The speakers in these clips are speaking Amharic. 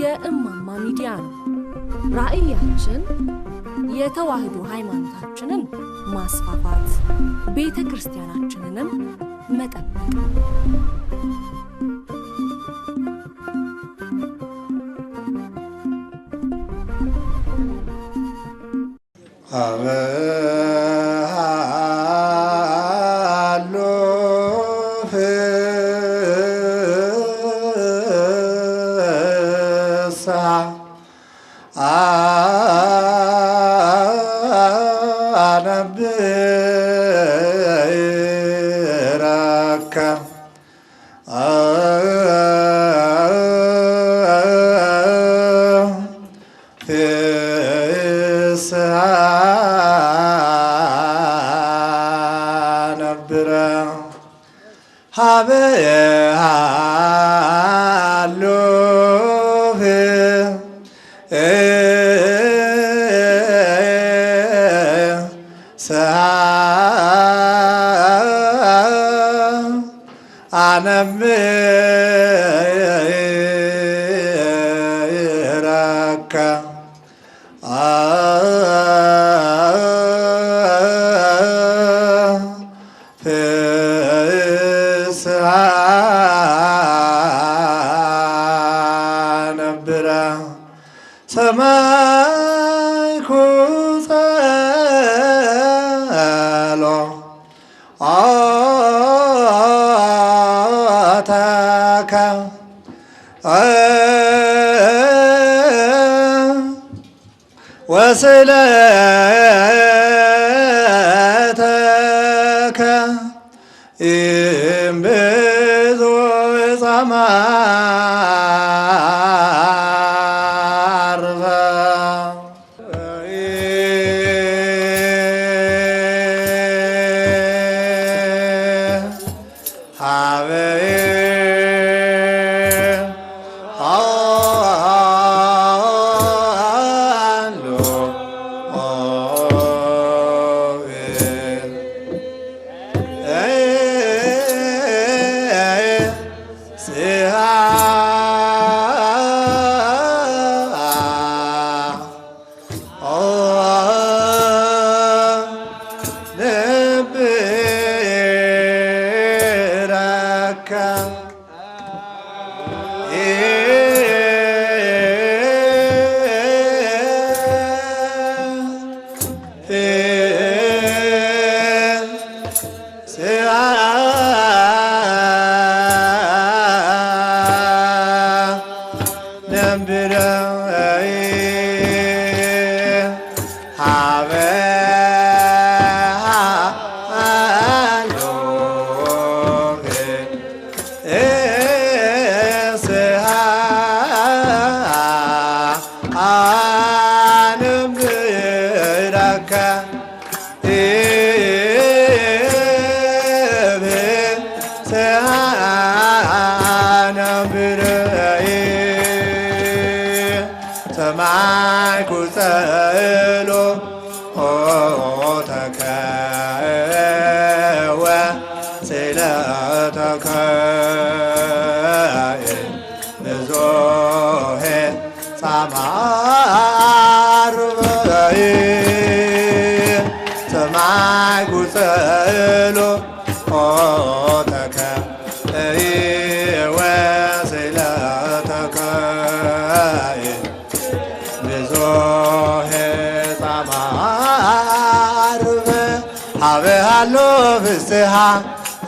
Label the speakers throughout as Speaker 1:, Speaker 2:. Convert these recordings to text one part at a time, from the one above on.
Speaker 1: የእማማ ሚዲያ ነው። ራዕያችን የተዋህዶ ሃይማኖታችንን ማስፋፋት፣ ቤተ ክርስቲያናችንንም መጠበቅ።
Speaker 2: ወስለተከ እምብዙ ጸማርፈ ሰማይኩ ጸሎተከ ወስእለተከ ብዙኃ ጸማርፈ ሰማይኩ ጸሎተከ ወስእለተከ አበሃሎ ፍስሃ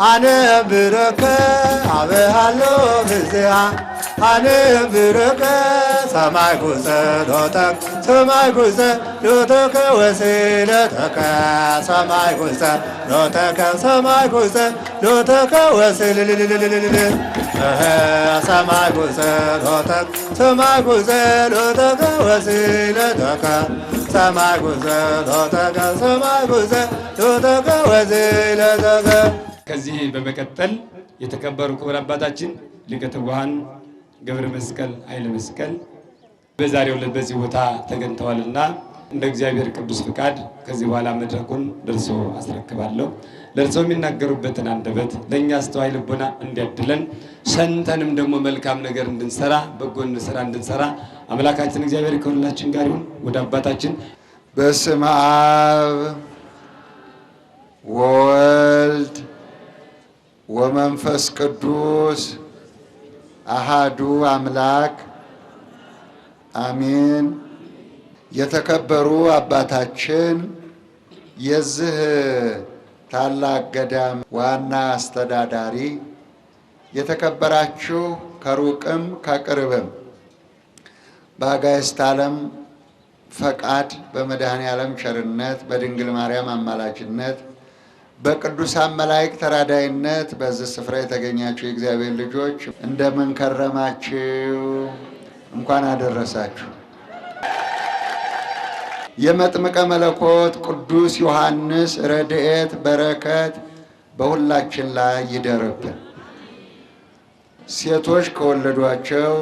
Speaker 2: አነብረከ አበሃሎ ፍስሃ አነብረከ ሰማይኩ ጸሎተከ ወስእለተከ ሰማይኩ ጸሎተከ ሰማይኩ ጸሎተከ ወስእለተከ ሰማይኩ ጸሎተከ ወስእለተከ ሰማይኩ ጸሎተከ ወስእለተከ
Speaker 3: ከዚህ በመቀጠል የተከበሩ ክቡር አባታችን ሊቀ ትጉሃን ገብረ መስቀል ኃይለ መስቀል በዛሬው ዕለት በዚህ ቦታ ተገኝተዋልና እንደ እግዚአብሔር ቅዱስ ፍቃድ ከዚህ በኋላ መድረኩን ደርሶ አስረክባለሁ። ለእርሶ የሚናገሩበትን አንደበት ለእኛ አስተዋይ ልቦና እንዲያድለን ሰንተንም ደግሞ መልካም ነገር እንድንሰራ በጎን ስራ እንድንሰራ አምላካችን እግዚአብሔር ከሁላችን ጋር ይሁን። ወደ አባታችን
Speaker 4: በስመ አብ ወወልድ ወመንፈስ ቅዱስ አሃዱ አምላክ አሜን። የተከበሩ አባታችን የዚህ ታላቅ ገዳም ዋና አስተዳዳሪ፣ የተከበራችሁ ከሩቅም ከቅርብም በአጋዕዝተ ዓለም ፈቃድ በመድኃኔ ዓለም ቸርነት በድንግል ማርያም አማላጅነት በቅዱሳን መላእክት ተራዳይነት በዚህ ስፍራ የተገኛችሁ የእግዚአብሔር ልጆች እንደምን ከረማችሁ? እንኳን አደረሳችሁ። የመጥምቀ መለኮት ቅዱስ ዮሐንስ ረድኤት በረከት በሁላችን ላይ ይደርብን። ሴቶች ከወለዷቸው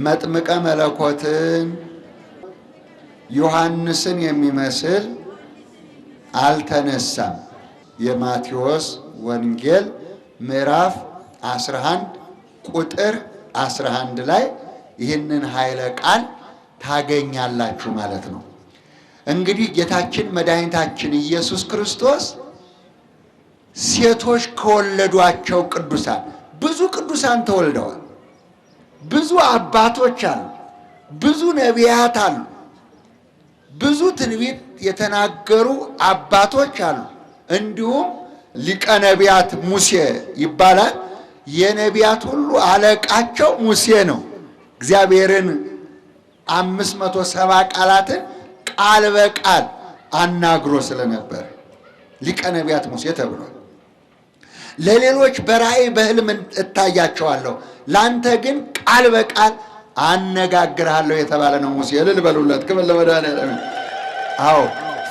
Speaker 4: መጥምቀ መለኮትን ዮሐንስን የሚመስል አልተነሳም። የማቴዎስ ወንጌል ምዕራፍ 11 ቁጥር 11 ላይ ይህንን ኃይለ ቃል ታገኛላችሁ ማለት ነው። እንግዲህ ጌታችን መድኃኒታችን ኢየሱስ ክርስቶስ ሴቶች ከወለዷቸው ቅዱሳን ብዙ ቅዱሳን ተወልደዋል። ብዙ አባቶች አሉ፣ ብዙ ነቢያት አሉ፣ ብዙ ትንቢት የተናገሩ አባቶች አሉ። እንዲሁም ሊቀ ነቢያት ሙሴ ይባላል። የነቢያት ሁሉ አለቃቸው ሙሴ ነው። እግዚአብሔርን 570 ቃላትን ቃል በቃል አናግሮ ስለነበር ሊቀ ነቢያት ሙሴ ተብሏል። ለሌሎች በራእይ በሕልም እታያቸዋለሁ፣ ላንተ ግን ቃል በቃል አነጋግርሃለሁ የተባለ ነው ሙሴ። እልል በሉለት፣ ክብር ለመድኃኔዓለም። አዎ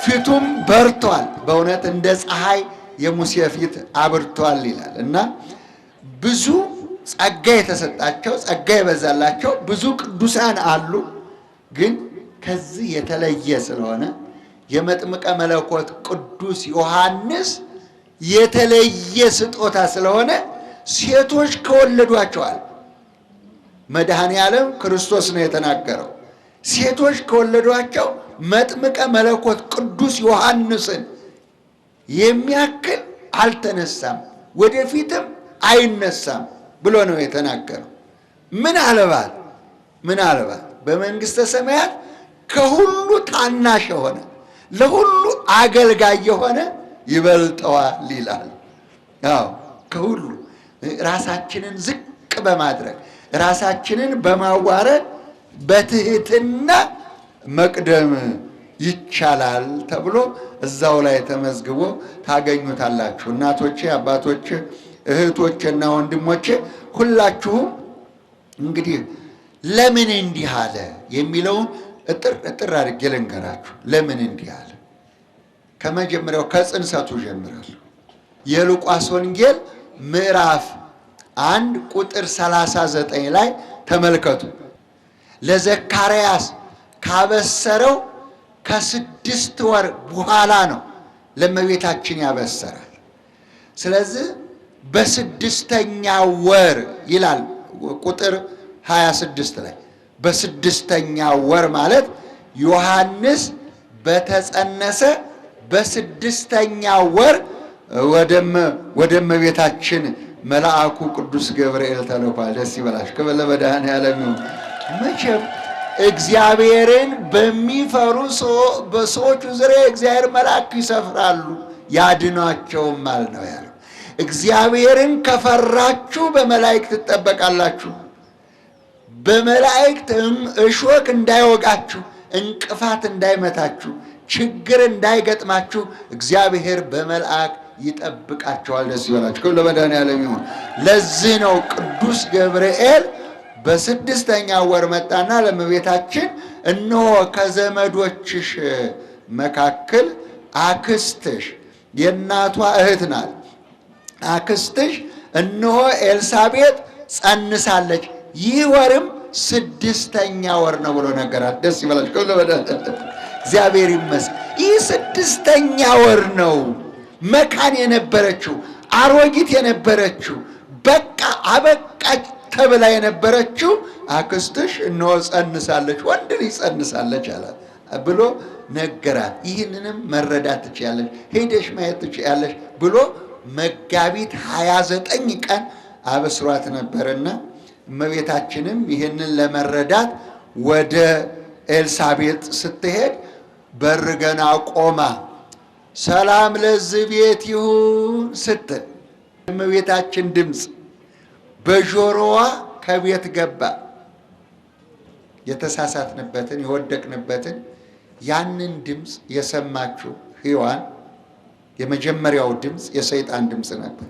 Speaker 4: ፊቱም በርቷል፣ በእውነት እንደ ፀሐይ የሙሴ ፊት አብርቷል ይላል እና ብዙ ጸጋ የተሰጣቸው ጸጋ የበዛላቸው ብዙ ቅዱሳን አሉ። ግን ከዚህ የተለየ ስለሆነ የመጥምቀ መለኮት ቅዱስ ዮሐንስ የተለየ ስጦታ ስለሆነ ሴቶች ከወለዷቸዋል። መድኃኔ ዓለም ክርስቶስ ነው የተናገረው። ሴቶች ከወለዷቸው መጥምቀ መለኮት ቅዱስ ዮሐንስን የሚያክል አልተነሳም፣ ወደፊትም አይነሳም ብሎ ነው የተናገረው። ምናልባት በመንግስተ ሰማያት ከሁሉ ታናሽ የሆነ ለሁሉ አገልጋይ የሆነ ይበልጠዋል ይላል። አዎ ከሁሉ ራሳችንን ዝቅ በማድረግ ራሳችንን በማዋረድ በትህትና መቅደም ይቻላል ተብሎ እዛው ላይ ተመዝግቦ ታገኙታላችሁ። እናቶቼ፣ አባቶቼ፣ እህቶቼና ወንድሞቼ ሁላችሁም እንግዲህ ለምን እንዲህ አለ የሚለውን እጥር አድርጌ ልንገራችሁ። ለምን እንዲህ አለ? ከመጀመሪያው ከጽንሰቱ ጀምራለሁ። የሉቃስ ወንጌል ምዕራፍ 1 ቁጥር 39 ላይ ተመልከቱ። ለዘካርያስ ካበሰረው ከ6 ወር በኋላ ነው ለእመቤታችን ያበሰራል። ስለዚህ በ6ኛ ወር ይላል ቁጥር 26 ላይ በ6ኛ ወር ማለት ዮሐንስ በተጸነሰ በ6ኛ ወር ወደ እመቤታችን መልአኩ ቅዱስ ገብርኤል ተልኳል። ደስ ይበላሽ፣ ክብር ለመድኃኔዓለም ይሁን። መቼም እግዚአብሔርን በሚፈሩ በሰዎች ዙሪያ እግዚአብሔር መልአክ ይሰፍራሉ ያድኗቸውማል ነው ያለው። እግዚአብሔርን ከፈራችሁ በመላእክት ትጠበቃላችሁ። በመላእክት እሾክ እንዳይወጋችሁ፣ እንቅፋት እንዳይመታችሁ፣ ችግር እንዳይገጥማችሁ እግዚአብሔር በመልአክ ይጠብቃቸዋል። ደስ ይበላችሁ፣ ክብር ለመድኃኔዓለም ይሁን። ለዚህ ነው ቅዱስ ገብርኤል በ6ኛ ወር መጣና ለእመቤታችን እነሆ ከዘመዶችሽ መካከል አክስትሽ የእናቷ እህት ናት አክስትሽ እነሆ ኤልሳቤጥ ጸንሳለች፣ ይህ ወርም 6ኛ ወር ነው ብሎ ነገራት። ደስ ይበላችሁ። እግዚአብሔር ይመስገን። ይህ 6ኛ ወር ነው። መካን የነበረችው አሮጊት የነበረችው በቃ አበቃች ተብላ የነበረችው አክስትሽ እነሆ ጸንሳለች፣ ወንድ ልጅ ጸንሳለች አለ ብሎ ነገራት። ይህንንም መረዳት ትችያለሽ፣ ሄደሽ ማየት ትችያለሽ ብሎ መጋቢት 29 ቀን አበስሯት ነበርና እመቤታችንም ይህንን ለመረዳት ወደ ኤልሳቤጥ ስትሄድ በር ገና ቆማ ሰላም ለዚህ ቤት ይሁን ስትል እመቤታችን ድምፅ በጆሮዋ ከቤት ገባ። የተሳሳትንበትን የወደቅንበትን ያንን ድምፅ የሰማችው ሔዋን የመጀመሪያው ድምፅ የሰይጣን ድምፅ ነበር።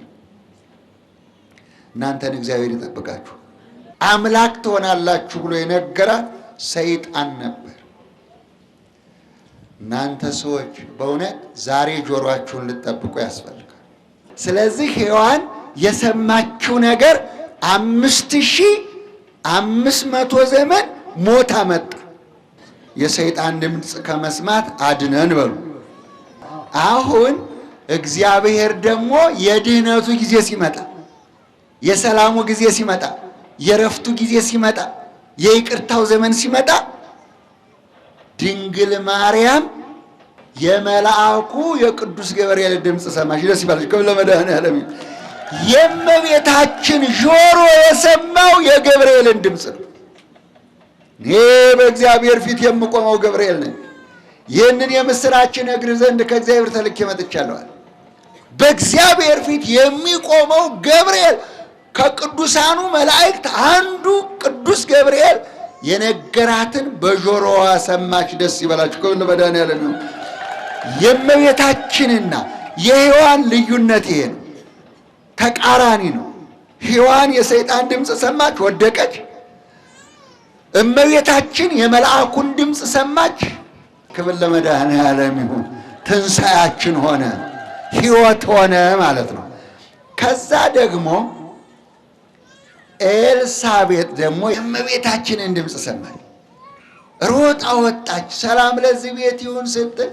Speaker 4: እናንተን እግዚአብሔር ይጠብቃችሁ። አምላክ ትሆናላችሁ ብሎ የነገራት ሰይጣን ነበር። እናንተ ሰዎች በእውነት ዛሬ ጆሮአችሁን ልትጠብቁ ያስፈልጋል። ስለዚህ ሔዋን የሰማችው ነገር 5500 ዘመን ሞት አመጣ። የሰይጣን ድምፅ ከመስማት አድነን በሉ። አሁን እግዚአብሔር ደግሞ የድህነቱ ጊዜ ሲመጣ፣ የሰላሙ ጊዜ ሲመጣ፣ የረፍቱ ጊዜ ሲመጣ፣ የይቅርታው ዘመን ሲመጣ ድንግል ማርያም የመልአኩ የቅዱስ ገብርኤል ድምፅ ሰማች። ደስ ይበላችሁ። ክብር ለመድኃኔዓለም። የእመቤታችን ጆሮ የሰማው የገብርኤልን ድምፅ ነው። እኔ በእግዚአብሔር ፊት የምቆመው ገብርኤል ነኝ። ይህንን የምስራች እነግር ዘንድ ከእግዚአብሔር ተልኬ መጥቻለሁ። በእግዚአብሔር ፊት የሚቆመው ገብርኤል ከቅዱሳኑ መላእክት አንዱ ቅዱስ ገብርኤል የነገራትን በጆሮዋ ሰማች። ደስ ይበላችሁ። ክብር ለመድኃኔዓለም። የእመቤታችንና የሔዋን ልዩነት ይሄ ነው። ተቃራኒ ነው። ሔዋን የሰይጣን ድምፅ ሰማች፣ ወደቀች። እመቤታችን የመልአኩን ድምፅ ሰማች። ክብር ለመድኃኔዓለም ይሁን። ትንሣኤያችን ሆነ፣ ሕይወት ሆነ ማለት ነው። ከዛ ደግሞ ኤልሳቤጥ ደግሞ የእመቤታችንን ድምፅ ሰማች። ሮጣ ወጣች። ሰላም ለዚህ ቤት ይሁን ስትል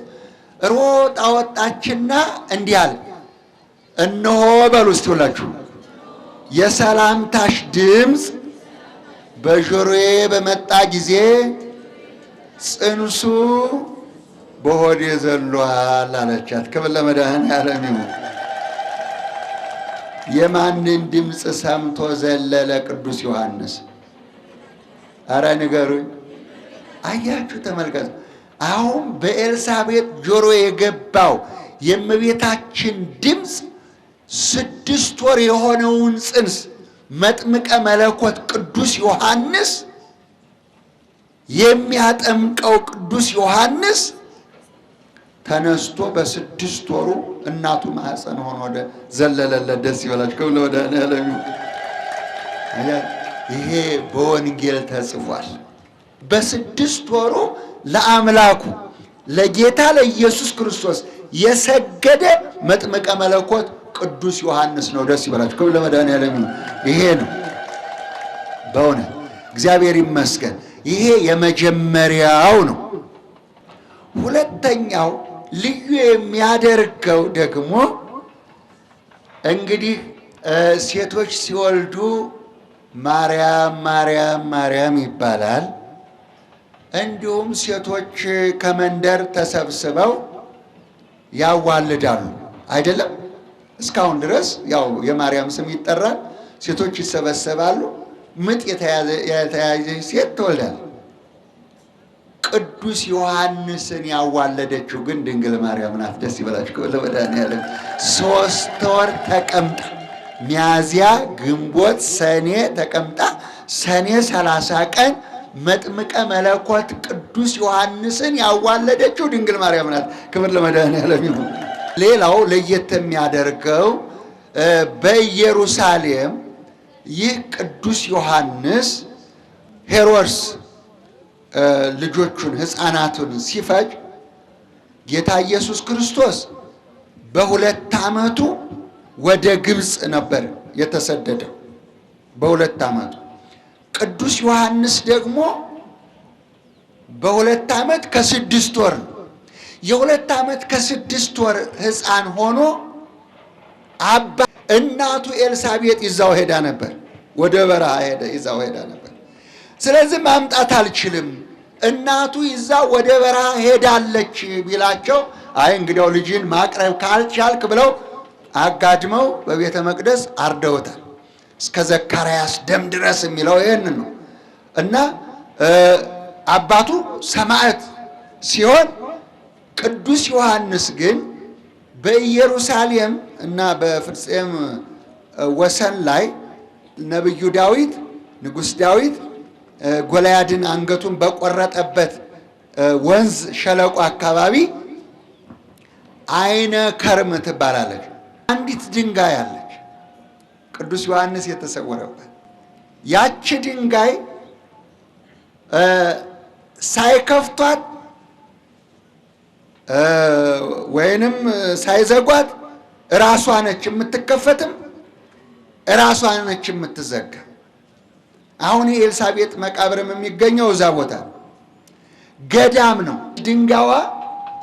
Speaker 4: ሮጣ ወጣችና እንዲህ አለ፣ እነሆ በሉ እስቲ ሁላችሁ የሰላምታሽ ድምፅ በጆሮዬ በመጣ ጊዜ ጽንሱ በሆዴ ዘሏል አለቻት። ክብር ለመድኃኔዓለም ይሁን። የማንን ድምፅ ሰምቶ ዘለለ ቅዱስ ዮሐንስ? አረ ንገሩኝ። አያችሁ፣ ተመልከቱ። አሁን በኤልሳቤጥ ጆሮ የገባው የእመቤታችን ድምፅ 6 ወር የሆነውን ጽንስ መጥምቀ መለኮት ቅዱስ ዮሐንስ የሚያጠምቀው ቅዱስ ዮሐንስ ተነስቶ በ6 ወሩ እናቱ ማህፀን ሆኖ ወደ ዘለለለት። ደስ ይበላችሁ። ክብር ለመድኃኔዓለም። ይሄ በወንጌል ተጽፏል። በ6 ወሩ ለአምላኩ ለጌታ ለኢየሱስ ክርስቶስ የሰገደ መጥምቀ መለኮት ቅዱስ ዮሐንስ ነው። ደስ ይበላችሁ። ክብር ለመድኃኔዓለም። ይሄ ነው በእውነት እግዚአብሔር ይመስገን። ይሄ የመጀመሪያው ነው። ሁለተኛው ልዩ የሚያደርገው ደግሞ እንግዲህ ሴቶች ሲወልዱ ማርያም ማርያም ማርያም ይባላል። እንዲሁም ሴቶች ከመንደር ተሰብስበው ያዋልዳሉ አይደለም? እስካሁን ድረስ ያው የማርያም ስም ይጠራል። ሴቶች ይሰበሰባሉ። ምጥ የተያዘች ሴት ትወልዳለች። ቅዱስ ዮሐንስን ያዋለደችው ግን ድንግል ማርያም ናት። ደስ ይበላችሁ። ለመድኃኔዓለም 3 ወር ተቀምጣ ሚያዝያ፣ ግንቦት፣ ሰኔ ተቀምጣ ሰኔ 30 ቀን መጥምቀ መለኮት ቅዱስ ዮሐንስን ያዋለደችው ድንግል ማርያም ናት። ክብር ለመድኃኔዓለም ይሁን። ሌላው ለየት የሚያደርገው በኢየሩሳሌም ይህ ቅዱስ ዮሐንስ ሄሮድስ ልጆቹን ሕፃናቱን ሲፈጅ ጌታ ኢየሱስ ክርስቶስ በ2 ዓመቱ ወደ ግብፅ ነበር የተሰደደው በ2 ዓመቱ። ቅዱስ ዮሐንስ ደግሞ በ2 ዓመት ከ6 ወር ነው። የ2 ዓመት ከ6 ወር ሕፃን ሆኖ እናቱ ኤልሳቤጥ ይዛው ሄዳ ነበር፣ ወደ በረሃ ይዛው ሄዳ ነበር። ስለዚህ ማምጣት አልችልም፣ እናቱ ይዛው ወደ በረሃ ሄዳለች ቢላቸው አይ እንግዲያው ልጅን ማቅረብ ካልቻልክ ብለው አጋድመው በቤተ መቅደስ አርደውታል። እስከ ዘካርያስ ደም ድረስ የሚለው ይህን ነው። እና አባቱ ሰማዕት ሲሆን ቅዱስ ዮሐንስ ግን በኢየሩሳሌም እና በፍልስጤም ወሰን ላይ ነቢዩ ዳዊት ንጉሥ ዳዊት ጎልያድን አንገቱን በቆረጠበት ወንዝ ሸለቆ አካባቢ አይነ ከርም ትባላለች አንዲት ድንጋይ አለች፣ ቅዱስ ዮሐንስ የተሰወረበት። ያቺ ድንጋይ ሳይከፍቷት ወይንም ሳይዘጓት ራሷ ነች የምትከፈትም ራሷ ነች የምትዘጋ። አሁን የኤልሳቤጥ መቃብርም የሚገኘው እዛ ቦታ ገዳም ነው። ድንጋዋ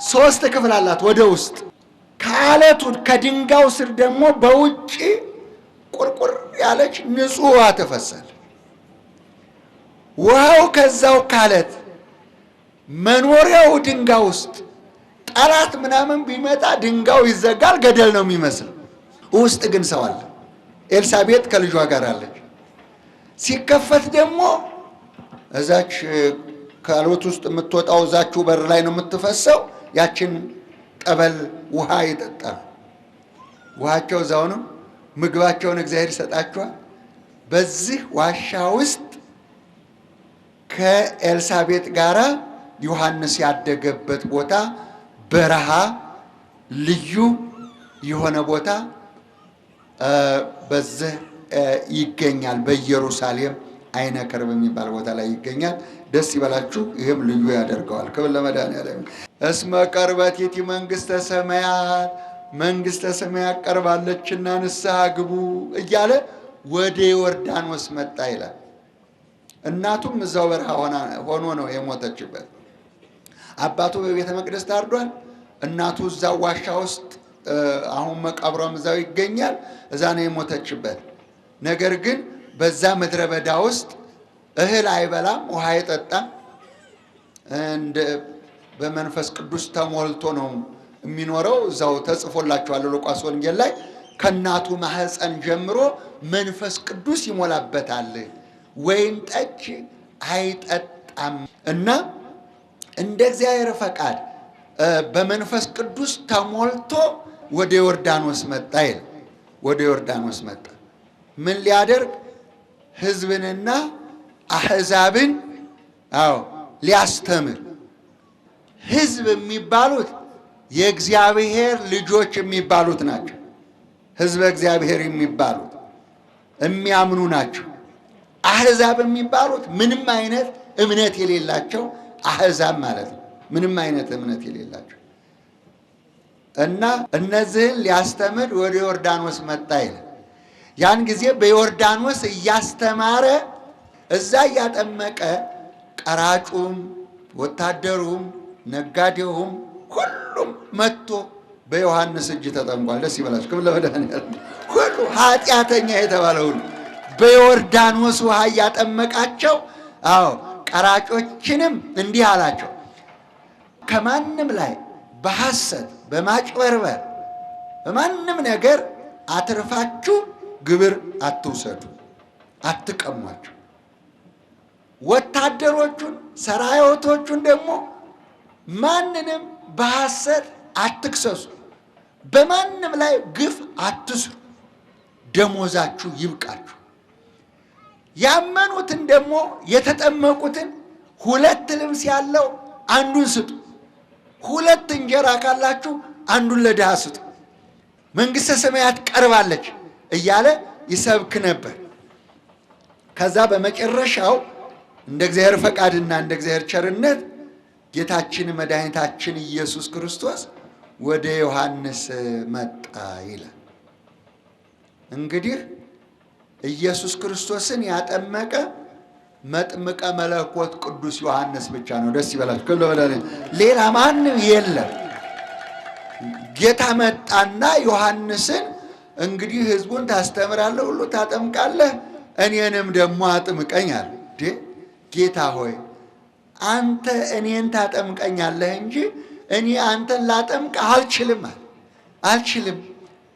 Speaker 4: 3 ክፍል አላት ወደ ውስጥ። ከአለቱ ከድንጋው ስር ደግሞ በውጭ ቁርቁር ያለች ንጹህ ውሃ ተፈሳለች። ውሃው ከዛው ካለት መኖሪያው ድንጋይ ውስጥ ጠላት ምናምን ቢመጣ ድንጋው ይዘጋል፣ ገደል ነው የሚመስል። ውስጥ ግን ሰው አለ። ኤልሳቤጥ ከልጇ ጋር አለች። ሲከፈት ደግሞ እዛች ከአልወት ውስጥ የምትወጣው እዛችሁ በር ላይ ነው የምትፈሰው። ያችን ጠበል ውሃ ይጠጣሉ። ውሃቸው እዛው ነው። ምግባቸውን እግዚአብሔር ይሰጣቸዋል። በዚህ ዋሻ ውስጥ ከኤልሳቤጥ ጋራ ዮሐንስ ያደገበት ቦታ በረሃ ልዩ የሆነ ቦታ በዚህ ይገኛል። በኢየሩሳሌም አይነ ከርም የሚባል ቦታ ላይ ይገኛል። ደስ ይበላችሁ። ይህም ልዩ ያደርገዋል። ክብር ለመድኃኔዓለም። እስመ ቀርበቲቲ መንግሥተ ሰማያት፣ መንግሥተ ሰማያት ቀርባለችና ንስሐ ግቡ እያለ ወደ ዮርዳኖስ መጣ ይላል። እናቱም እዛው በረሃ ሆኖ ነው የሞተችበት። አባቱ በቤተ መቅደስ ታርዷል። እናቱ እዛው ዋሻ ውስጥ አሁን መቃብሯም እዛው ይገኛል። እዛ ነው የሞተችበት። ነገር ግን በዛ ምድረ በዳ ውስጥ እህል አይበላም፣ ውሃ አይጠጣም። በመንፈስ ቅዱስ ተሞልቶ ነው የሚኖረው። እዛው ተጽፎላችኋል ሉቃስ ወንጌል ላይ ከእናቱ ማህፀን ጀምሮ መንፈስ ቅዱስ ይሞላበታል፣ ወይን ጠጅ አይጠጣም እና እንደ እግዚአብሔር ፈቃድ በመንፈስ ቅዱስ ተሞልቶ ወደ ዮርዳኖስ መጣ ይላል። ወደ ዮርዳኖስ መጣ ምን ሊያደርግ? ሕዝብንና አሕዛብን ሊያስተምር። ሕዝብ የሚባሉት የእግዚአብሔር ልጆች የሚባሉት ናቸው። ሕዝበ እግዚአብሔር የሚባሉት የሚያምኑ ናቸው። አሕዛብ የሚባሉት ምንም አይነት እምነት የሌላቸው አሕዛብ ማለት ነው። ምንም አይነት እምነት የሌላቸው እና እነዚህን ሊያስተምር ወደ ዮርዳኖስ መጣ ይላል። ያን ጊዜ በዮርዳኖስ እያስተማረ እዛ እያጠመቀ ቀራጩም፣ ወታደሩም፣ ነጋዴውም ሁሉም መጥቶ በዮሐንስ እጅ ተጠምቋል። ደስ ይበላችሁ። ክብር ለመድኃኔዓለም። ሁሉ ኃጢአተኛ የተባለውን በዮርዳኖስ ውሃ እያጠመቃቸው ቀራጮችንም እንዲህ አላቸው፣ ከማንም ላይ በሐሰት በማጭበርበር በማንም ነገር አትርፋችሁ ግብር አትውሰዱ፣ አትቀሟቸው። ወታደሮቹን ሰራዊቶቹን ደግሞ ማንንም በሐሰት አትክሰሱ፣ በማንም ላይ ግፍ አትስሩ፣ ደሞዛችሁ ይብቃችሁ። ያመኑትን ደግሞ የተጠመቁትን 2 ልብስ ያለው አንዱን ስጡ፣ 2 እንጀራ ካላችሁ አንዱን ለድሃ ስጡ፣ መንግሥተ ሰማያት ቀርባለች እያለ ይሰብክ ነበር። ከዛ በመጨረሻው እንደ እግዚአብሔር ፈቃድና እንደ እግዚአብሔር ቸርነት ጌታችን መድኃኒታችን ኢየሱስ ክርስቶስ ወደ ዮሐንስ መጣ ይላል። እንግዲህ ኢየሱስ ክርስቶስን ያጠመቀ መጥምቀ መለኮት ቅዱስ ዮሐንስ ብቻ ነው። ደስ ይበላችሁ። ሌላ ማንም የለም። ጌታ መጣና ዮሐንስን እንግዲህ ሕዝቡን ታስተምራለህ፣ ሁሉ ታጠምቃለህ፣ እኔንም ደግሞ አጥምቀኝ አለ። ጌታ ሆይ አንተ እኔን ታጠምቀኛለህ እንጂ እኔ አንተን ላጠምቅ አልችልም አልችልም።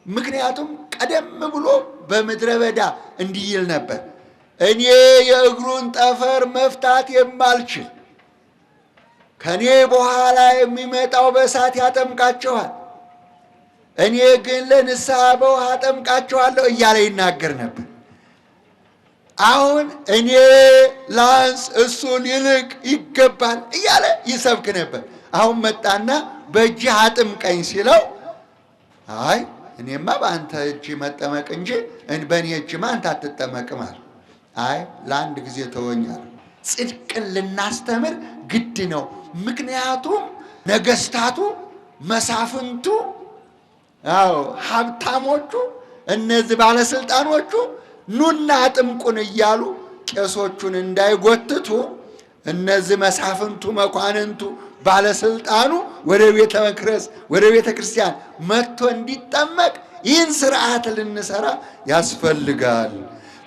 Speaker 4: ምክንያቱም ቀደም ብሎ በምድረ በዳ እንዲህ ይል ነበር፣ እኔ የእግሩን ጠፈር መፍታት የማልችል ከኔ በኋላ የሚመጣው በእሳት ያጠምቃቸዋል፣ እኔ ግን ለንስሐ በውሃ አጠምቃቸዋለሁ እያለ ይናገር ነበር። አሁን እኔ ላንስ እሱ ሊልቅ ይገባል እያለ ይሰብክ ነበር። አሁን መጣና በእጅህ አጥምቀኝ ሲለው አይ እኔማ በአንተ እጅ መጠመቅ እንጂ በእኔ እጅማ አንተ አትጠመቅም አለ። አይ ለአንድ ጊዜ ተወኛል። ጽድቅን ልናስተምር ግድ ነው። ምክንያቱም ነገስታቱ፣ መሳፍንቱ፣ ሀብታሞቹ፣ እነዚህ ባለስልጣኖቹ ኑና አጥምቁን እያሉ ቄሶቹን እንዳይጎትቱ እነዚህ መሳፍንቱ፣ መኳንንቱ፣ ባለስልጣኑ ወደ ቤተ መቅደስ ወደ ቤተ ክርስቲያን መጥቶ እንዲጠመቅ ይህን ስርዓት ልንሰራ ያስፈልጋል።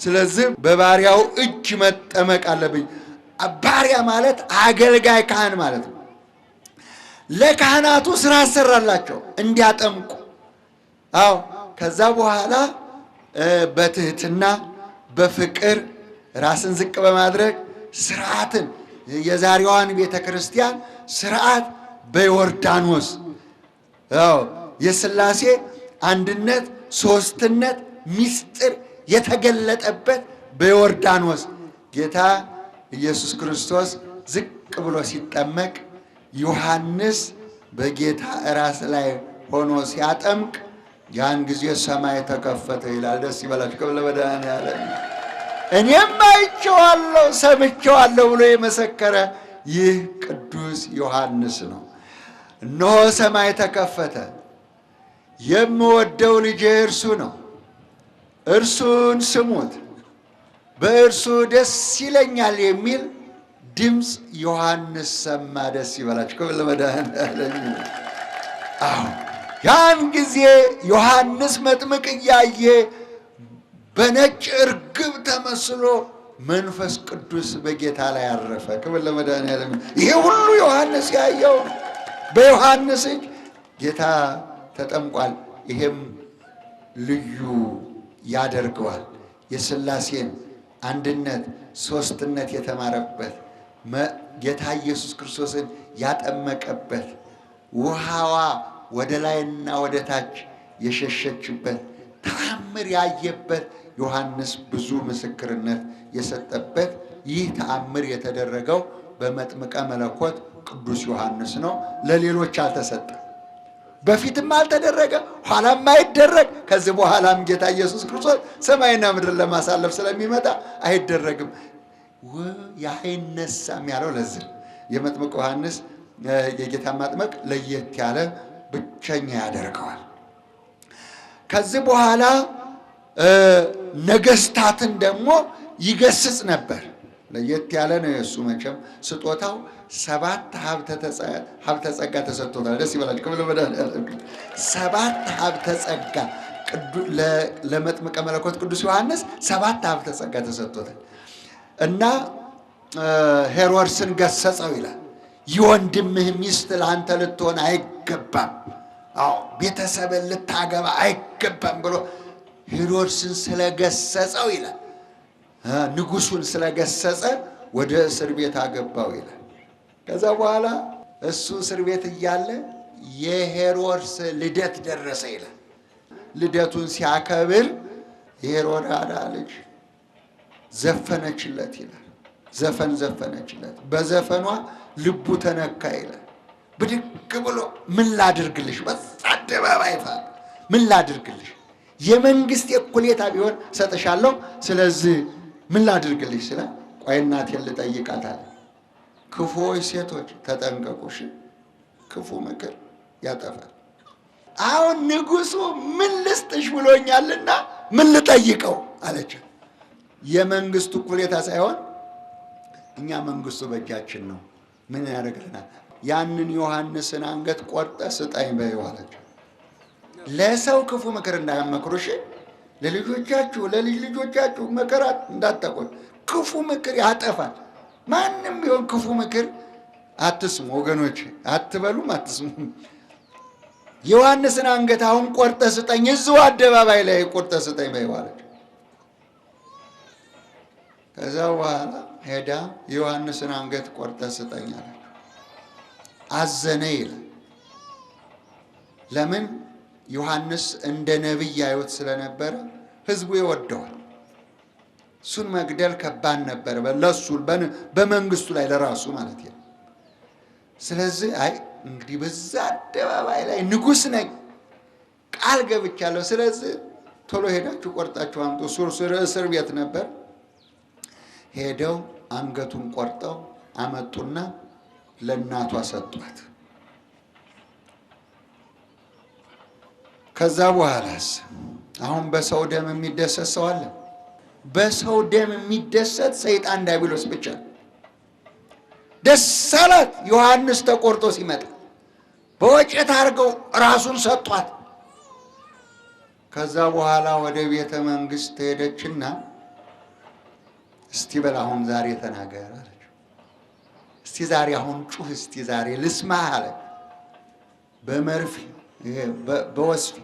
Speaker 4: ስለዚህ በባሪያው እጅ መጠመቅ አለብኝ። ባሪያ ማለት አገልጋይ ካህን ማለት ነው። ለካህናቱ ስራ አሰራላቸው እንዲያጠምቁ። ከዛ በኋላ በትህትና በፍቅር ራስን ዝቅ በማድረግ ስርዓትን የዛሬዋን ቤተ ክርስቲያን ስርዓት በዮርዳኖስ የሥላሴ አንድነት ሶስትነት ምስጢር የተገለጠበት በዮርዳኖስ ጌታ ኢየሱስ ክርስቶስ ዝቅ ብሎ ሲጠመቅ ዮሐንስ በጌታ ራስ ላይ ሆኖ ሲያጠምቅ ያን ጊዜ ሰማይ ተከፈተ ይላል። ደስ ይበላችሁ። ከብለ በዳን ያለ እኔም አይቼዋለሁ ሰምቼዋለሁ ብሎ የመሰከረ ይህ ቅዱስ ዮሐንስ ነው። እነሆ ሰማይ ተከፈተ፣ የምወደው ልጄ እርሱ ነው፣ እርሱን ስሙት፣ በእርሱ ደስ ይለኛል የሚል ድምፅ ዮሐንስ ሰማ። ደስ ይበላችሁ። ከብለ በዳን ያለ ያን ጊዜ ዮሐንስ መጥምቅ እያየ በነጭ እርግብ ተመስሎ መንፈስ ቅዱስ በጌታ ላይ አረፈ። ክብር ለመድኃኒዓለም። ይሄ ሁሉ ዮሐንስ ያየው በዮሐንስ እጅ ጌታ ተጠምቋል። ይሄም ልዩ ያደርገዋል። የሥላሴን አንድነት ሶስትነት የተማረበት ጌታ ኢየሱስ ክርስቶስን ያጠመቀበት ውሃዋ ወደ ላይና ወደ ታች የሸሸችበት ተአምር ያየበት ዮሐንስ ብዙ ምስክርነት የሰጠበት ይህ ተአምር የተደረገው በመጥምቀ መለኮት ቅዱስ ዮሐንስ ነው። ለሌሎች አልተሰጠም። በፊትም አልተደረገ፣ ኋላም አይደረግ። ከዚህ በኋላም ጌታ ኢየሱስ ክርስቶስ ሰማይና ምድር ለማሳለፍ ስለሚመጣ አይደረግም፣ አይነሳም ያለው ለዚህ የመጥምቅ ዮሐንስ የጌታ ማጥመቅ ለየት ያለ ብቸኛ ያደርገዋል። ከዚህ በኋላ ነገስታትን ደግሞ ይገስጽ ነበር። ለየት ያለ ነው የእሱ መቼም ስጦታው። 7 ሀብተ ጸጋ ተሰጥቶታል። ደስ ይበላል። ከብለ መድኃኒዓለም 7 ሀብተ ጸጋ ለመጥምቀ መለኮት ቅዱስ ዮሐንስ 7 ሀብተ ጸጋ ተሰጥቶታል እና ሄሮድስን ገሰጸው ይላል። የወንድምህ ሚስት ለአንተ ልትሆን አይገባም፣ ቤተሰብን ልታገባ አይገባም ብሎ ሄሮድስን ስለገሰጸው ይላል። ንጉሱን ስለገሰጸ ወደ እስር ቤት አገባው ይላል። ከዛ በኋላ እሱ እስር ቤት እያለ የሄሮድስ ልደት ደረሰ ይላል። ልደቱን ሲያከብር የሄሮድያዳ ልጅ ዘፈነችለት ይላል። ዘፈን ዘፈነችለት። በዘፈኗ ልቡ ተነካ ይላል። ብድግ ብሎ ምን ላድርግልሽ፣ በአደባባይ ምን ላድርግልሽ፣ የመንግስት እኩሌታ ቢሆን ሰጥሻለሁ፣ ስለዚህ ምን ላድርግልሽ ስለ ቆይ እናቴን ልጠይቃት አለ። ክፉዎች ሴቶች ተጠንቀቁሽ፣ ክፉ ምክር ያጠፋል። አሁን ንጉሱ ምን ልስጥሽ ብሎኛልና ምን ልጠይቀው አለች። የመንግስቱ እኩሌታ ሳይሆን እኛ መንግስቱ በእጃችን ነው፣ ምን ያደርግልናል? ያንን ዮሐንስን አንገት ቆርጠ ስጠኝ በይው አለች። ለሰው ክፉ ምክር እንዳያመክሩሽ፣ ለልጆቻችሁ ለልጅ ልጆቻችሁ መከራት እንዳታቆይ። ክፉ ምክር ያጠፋል። ማንም ቢሆን ክፉ ምክር አትስሙ ወገኖች፣ አትበሉም፣ አትስሙ። ዮሐንስን አንገት አሁን ቆርጠ ስጠኝ፣ እዚሁ አደባባይ ላይ ቆርጠ ስጠኝ በይው አለች። ከዛ በኋላ ሄዳ የዮሐንስን አንገት ቆርጠ ስጠኝ አለች። አዘነ ይላል። ለምን? ዮሐንስ እንደ ነቢይ ያዩት ስለነበረ ህዝቡ ይወደዋል። እሱን መግደል ከባድ ነበር ለሱ በመንግስቱ ላይ ለራሱ ማለት ነው። ስለዚህ አይ እንግዲህ በዛ አደባባይ ላይ ንጉስ ነኝ ቃል ገብቻለሁ፣ ስለዚህ ቶሎ ሄዳችሁ ቆርጣችሁ አምጡ። እስር ቤት ነበር። ሄደው አንገቱን ቆርጠው አመጡና ለእናቷ ሰጧት። ከዛ በኋላስ አሁን በሰው ደም የሚደሰት ሰው አለ? በሰው ደም የሚደሰት ሰይጣን ዲያብሎስ ብቻ። ደስ አላት ዮሐንስ ተቆርጦ ሲመጣ፣ በወጭት አድርገው ራሱን ሰጧት። ከዛ በኋላ ወደ ቤተ መንግስት ሄደችና እስቲ በል አሁን ዛሬ ተናገር አለች። እስቲ ዛሬ አሁን ጩህ፣ እስቲ ዛሬ ልስማህ አለ። በመርፌ በወስፊ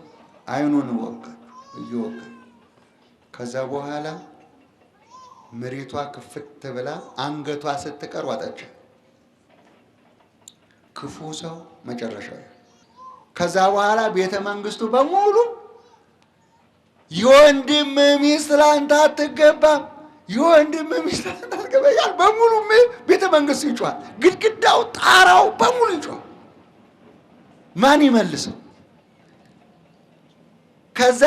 Speaker 4: አይኑን እየወጋ ከዛ በኋላ መሬቷ ክፍት ብላ አንገቷ ስትቀር ዋጠች። ክፉ ሰው መጨረሻው። ከዛ በኋላ ቤተ መንግስቱ በሙሉ የወንድም ሚስት ላንተ አትገባም፣ የወንድም ሚስት ላንተ አትገባም በሙሉ ቤተ መንግስቱ ይጮሃል። ግድግዳው ጣራው በሙሉ ይጮሃል። ማን ይመልሰው? ከዛ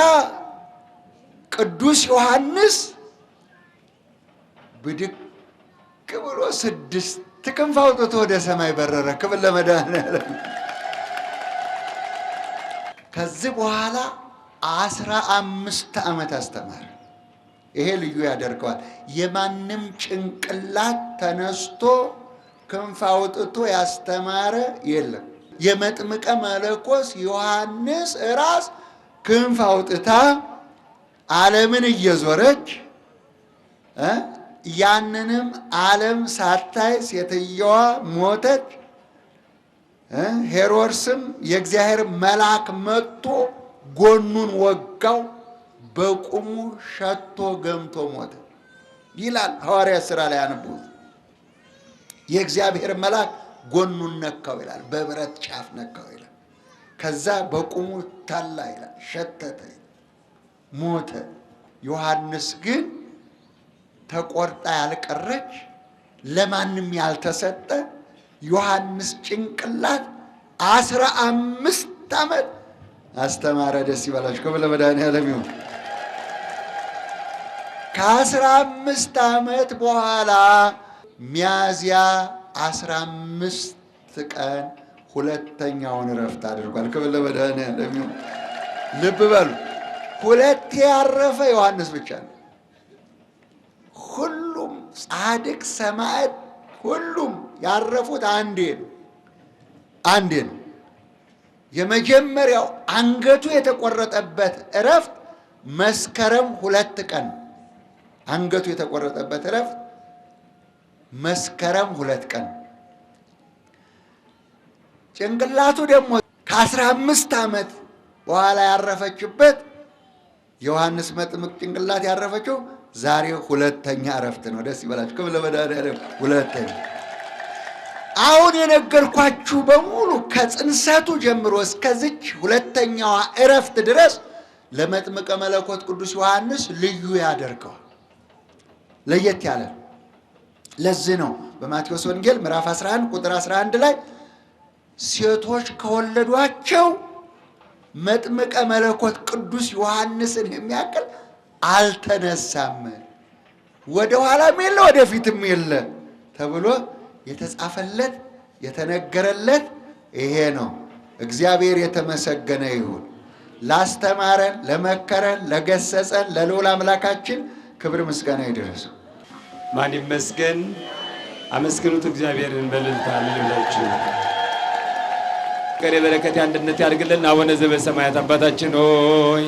Speaker 4: ቅዱስ ዮሐንስ ብድግ ብሎ 6 ክንፍ አውጥቶ ወደ ሰማይ በረረ። ክብር ለመድኃኔዓለም። ከዚህ በኋላ 15 ዓመት አስተማረ። ይሄ ልዩ ያደርገዋል። የማንም ጭንቅላት ተነስቶ ክንፍ አውጥቶ ያስተማረ የለም። የመጥምቀ መለኮስ ዮሐንስ ራስ ክንፍ አውጥታ ዓለምን እየዞረች ያንንም ዓለም ሳታይ ሴትየዋ ሞተች። ሄሮድስም የእግዚአብሔር መልአክ መጥቶ ጎኑን ወጋው፣ በቁሙ ሸቶ ገምቶ ሞተ ይላል ሐዋርያት ሥራ ላይ አንብቡት። የእግዚአብሔር መልአክ ጎኑን ነካው ይላል፣ በብረት ጫፍ ነካው ይላል። ከዛ በቁሙ ታላ ይላል፣ ሸተተ፣ ሞተ። ዮሐንስ ግን ተቆርጣ ያልቀረች ለማንም ያልተሰጠ ዮሐንስ ጭንቅላት 15 ዓመት አስተማረ። ደስ ይበላችሁ። ክብር ለመድኃኔዓለም ይሁን። ከ15 ዓመት በኋላ ሚያዝያ 15 ቀን ሁለተኛውን እረፍት አድርጓል። ክብር ለመድኃኔዓለም ይሁን። ልብ በሉ፣ ሁለቴ ያረፈ ዮሐንስ ብቻ ነው። ሁሉም ጻድቅ ሰማዕት ሁሉም ያረፉት አንዴ ነው። የመጀመሪያው አንገቱ የተቆረጠበት እረፍት መስከረም 2 ቀን። አንገቱ የተቆረጠበት እረፍት መስከረም 2 ቀን። ጭንቅላቱ ደግሞ ከ15 ዓመት በኋላ ያረፈችበት ዮሐንስ መጥምቅ ጭንቅላት ያረፈችው ዛሬ ሁለተኛ እረፍት ነው። ደስ ይበላችሁ። ክብር ለመድኃኔዓለም። ሁለተኛ አሁን የነገርኳችሁ በሙሉ ከጽንሰቱ ጀምሮ እስከዚች ሁለተኛዋ እረፍት ድረስ ለመጥምቀ መለኮት ቅዱስ ዮሐንስ ልዩ ያደርገዋል። ለየት ያለ ለዚህ ነው በማቴዎስ ወንጌል ምዕራፍ 11 ቁጥር 11 ላይ ሴቶች ከወለዷቸው መጥምቀ መለኮት ቅዱስ ዮሐንስን የሚያክል አልተነሳም፣ ወደ ኋላም የለ ወደፊትም የለ ተብሎ የተጻፈለት የተነገረለት ይሄ ነው። እግዚአብሔር የተመሰገነ ይሁን። ላስተማረን፣ ለመከረን፣ ለገሰጸን ለልዑል አምላካችን ክብር ምስጋና ይድረሰው።
Speaker 3: ማን ይመስገን? አመስግኑት እግዚአብሔርን በእልልታ ልላችሁ። ቀሪ በረከት አንድነት ያድርግልን። አቡነ ዘበሰማያት አባታችን ሆይ